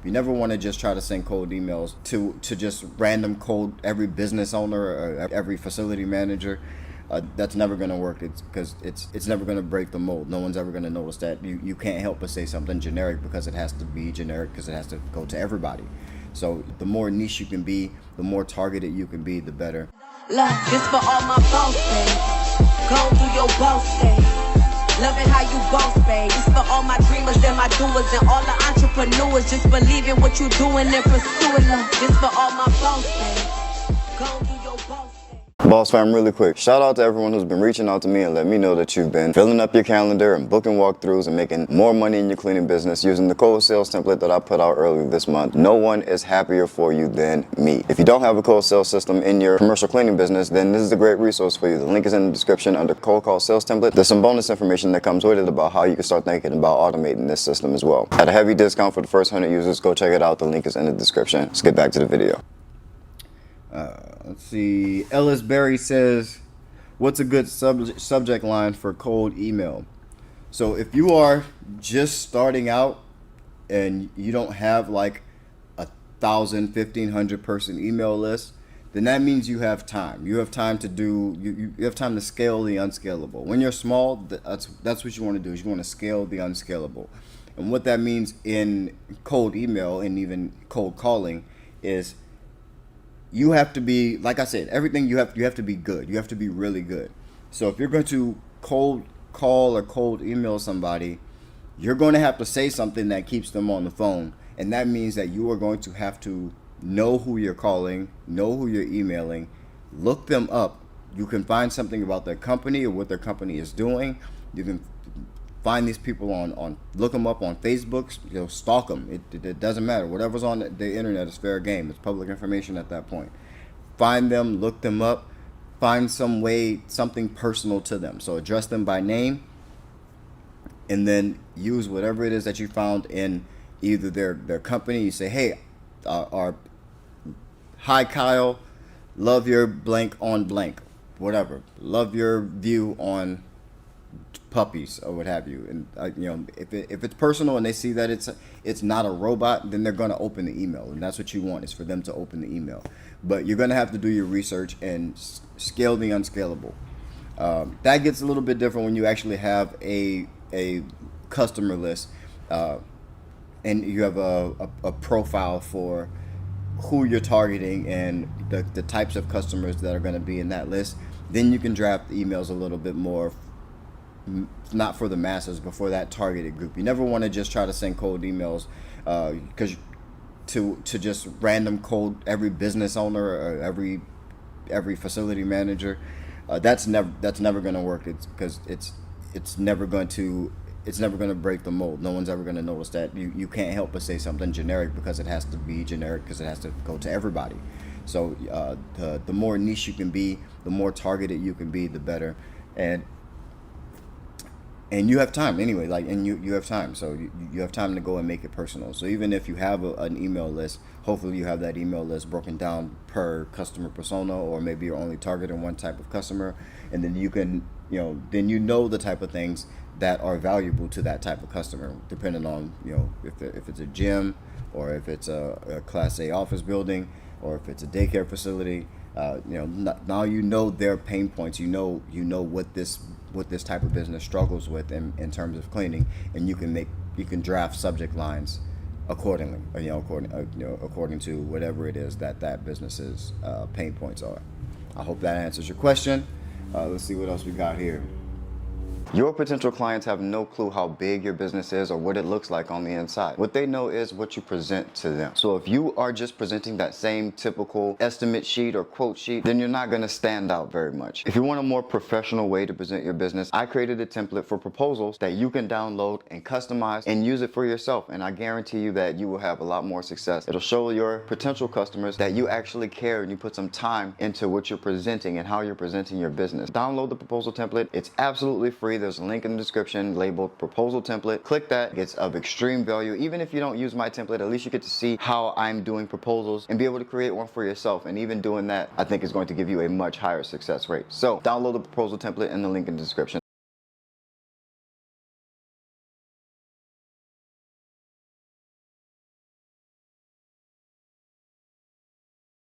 You never want to just try to send cold emails to just random cold every business owner or every facility manager. That's never going to work. It's because it's never going to break the mold. No one's ever going to notice that. You can't help but say something generic because it has to be generic, because it has to go to everybody. So the more niche you can be, the more targeted you can be, the better. Look, this for all my boss days. Go through your boss days. Loving how you boss, babe. This for all my dreamers and my doers and all the entrepreneurs. Just believe in what you're doing and pursuing. Look, this for all my boss days. Go through your boss days. Boss fam, really quick, shout out to everyone who's been reaching out to me and let me know that you've been filling up your calendar and booking walkthroughs and making more money in your cleaning business using the cold sales template that I put out earlier this month. No one is happier for you than me. If you don't have a cold sales system in your commercial cleaning business, then this is a great resource for you. The link is in the description under cold call sales template. There's some bonus information that comes with it about how you can start thinking about automating this system as well. At a heavy discount for the first 100 users, go check it out. The link is in the description. Let's get back to the video. Let's see. Ellis Berry says, what's a good subject line for cold email? So if you are just starting out and you don't have like 1,000, 1,500 person email list, then that means you have time. You have time to do, you have time to scale the unscalable. When you're small, that's what you want to do, is you want to scale the unscalable. And what that means in cold email and even cold calling is you have to be, like I said, everything you have to be good. You have to be really good. So if you're going to cold call or cold email somebody, you're going to have to say something that keeps them on the phone. And that means that you are going to have to know who you're calling, know who you're emailing, look them up. You can find something about their company or what their company is doing. You can find these people on look them up on Facebook, stalk them. It doesn't matter. Whatever's on the internet is fair game. It's public information at that point. Find them, look them up, find something personal to them. So address them by name, and then use whatever it is that you found in either their company. You say, hey, hi Kyle, love your blank on blank, whatever. Love your view on puppies or what have you. And if it's personal and they see that it's not a robot, then they're going to open the email, and that's what you want, is for them to open the email. But you're going to have to do your research and scale the unscalable. That gets a little bit different when you actually have a customer list, and you have a profile for who you're targeting and the types of customers that are going to be in that list. Then you can draft emails a little bit more, not for the masses, but for that targeted group. You never want to just try to send cold emails because to just random cold every business owner or every facility manager. That's never going to work. It's because it's never going to break the mold. No one's ever going to notice that. You can't help but say something generic because it has to be generic, because it has to go to everybody. So the more niche you can be, the more targeted you can be, the better. And you have time anyway, you have time. So you have time to go and make it personal. So even if you have an email list, hopefully you have that email list broken down per customer persona, or maybe you're only targeting one type of customer, and then you can, then the type of things that are valuable to that type of customer, depending on, if it's a gym, or if it's a Class A office building, or if it's a daycare facility. Now you know their pain points. You know what this type of business struggles with in terms of cleaning, and you can draft subject lines accordingly, according to whatever it is that business's pain points are. I hope that answers your question. Let's see what else we got here. Your potential clients have no clue how big your business is or what it looks like on the inside. What they know is what you present to them. So if you are just presenting that same typical estimate sheet or quote sheet, then you're not going to stand out very much. If you want a more professional way to present your business, I created a template for proposals that you can download and customize and use it for yourself. And I guarantee you that you will have a lot more success. It'll show your potential customers that you actually care and you put some time into what you're presenting and how you're presenting your business. Download the proposal template. It's absolutely free. There's a link in the description labeled proposal template. Click that. It's of extreme value. Even if you don't use my template, at least you get to see how I'm doing proposals and be able to create one for yourself. And even doing that, I think is going to give you a much higher success rate. So download the proposal template in the link in the description.